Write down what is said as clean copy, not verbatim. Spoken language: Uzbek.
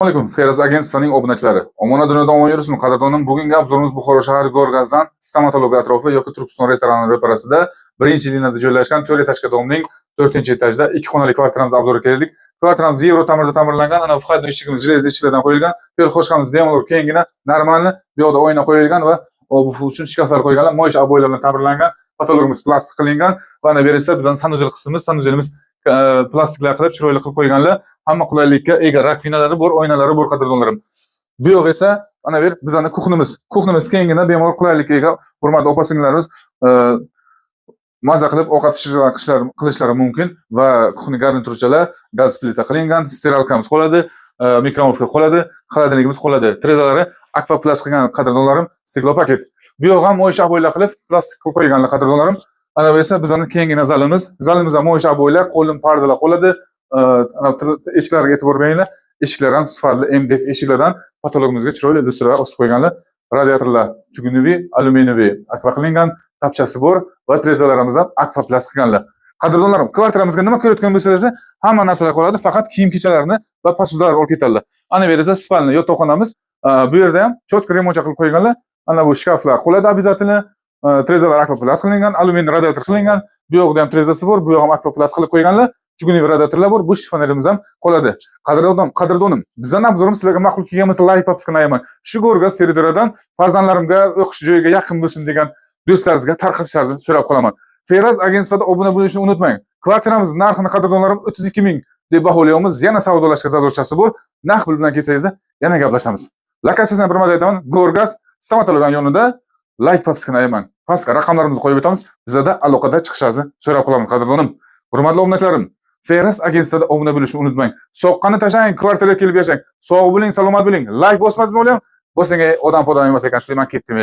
Assalomu alaykum, Feroz agentstvining obunachilari. Omona dunyoda omon yursin. Qadrdonlarim, bugungi obzorimiz Buxoro shahar Go'rgazdan stomatologiya atrofi yoki Turkiston restorani ro'parasida birinchi liniyada joylashgan 4 etajga domning 4-etajda 2 xonali kvartiramiz obzoriga keldik. Kvartiramiz Yevro ta'mirda ta'mirlangan, ana vходной eshigimiz железный eshiklardan qo'yilgan. Perxoshkamiz bemalol kengina, normalni, bu yoqda oyna qo'yilgan va bu uchun shkaflar qo'yilgan, moyish ob'oylar bilan ta'mirlangan. Patologimiz plastik qilingan va ana bersa bizning sanuzel qismimiz, sanuzelimiz plastiklar qilib chiroyli qilib qo'yganlar. Hamma qulaylikka ega rakvinalari bor, oynalari bor qadrdonlarim. Bu yoq esa ana ber bizning kuxnimiz. Kuxnimiz kengina, bemalol qulaylikka ega. Hurmatli opa-singillarimiz maza qilib ovqat qilishlari mumkin va kuxni garniturchalar gaz plita qilingan, steralkamiz qoladi, mikromovka qoladi, xolodilnigimiz qoladi. Trezalari akvaplast qilgan qadrdonlarim, stiklo paket. Bu yoq ham moyish ob'oylar qilib plastik qilib qo'yganlar qadrdonlarim. Ana bu esa bizning kengina zalimiz. Zalimizda moyish ob'oylar, qo'lim pardalar qoladi. Eshiklarga e'tibor beringlar. Eshiklar ham sifatli MDF eshiklardan patologimizga chiroyli lustra osib qo'yganlar. Radiatorlar chugunoviy, alyuminiy akva qilingan, tapchasi bor va trezalarimiz ham akvaplast qilganlar. Qadrdonlarim, kvartiramizga nima ko'rayotgan bo'lsangiz, hamma narsalar qoladi, faqat kiyim-kechalarni va posudlar olib ketadilar. Ana bu yerda spalni yotoqxonamiz, bu yerda ham cho'tka remontcha qilib qo'yganlar. Ana bu shkaflar qoladi обязательно. Trezalar akvaplast qilingan, alyuminiy radiator qilingan. Bu yoqda ham trezasi bor, bu yoq ham akvaplast qilib qo'yganlar. Chugunoviy radiatorlar bor, bu shifonerimiz ham qoladi. Qadrdonim, bizdan obzorimiz sizlarga ma'qul kelgan bo'lsa, like papska qo'yaman. Shu Go'rgaz territoriyadan farzandlarimga o'qish joyiga yaqin bo'lsin degan do'stlaringizga tarqatishlaringizni so'rab qolaman. Feroz agentstvida obuna bo'lishni unutmang. Kvartiramiz narxini qadrdonlarim 32 ming deb baholayapmiz. Yana savdolashga zarurchasi bor. Narx pul bilan kelsangiz, yana gaplashamiz. Lokatsiyasini bir marta aytaman. Go'rgaz stomatologiya yonida. Like papskani ayman. Pastga raqamlarimizni qo'yib o'tamiz. Bizda aloqada chiqishingizni so'rab qolamiz qadrdonim. Hurmatli obunachlarim, Feroz agentstvida obuna bo'lishni unutmang. Soqqani tashlang, kvartiraga kelib yashang. Sog' bo'ling, salomat bo'ling. Like bosmadingizmi o'g'lim? Bo'lsangiz odam podam emas ekan, men ketdim.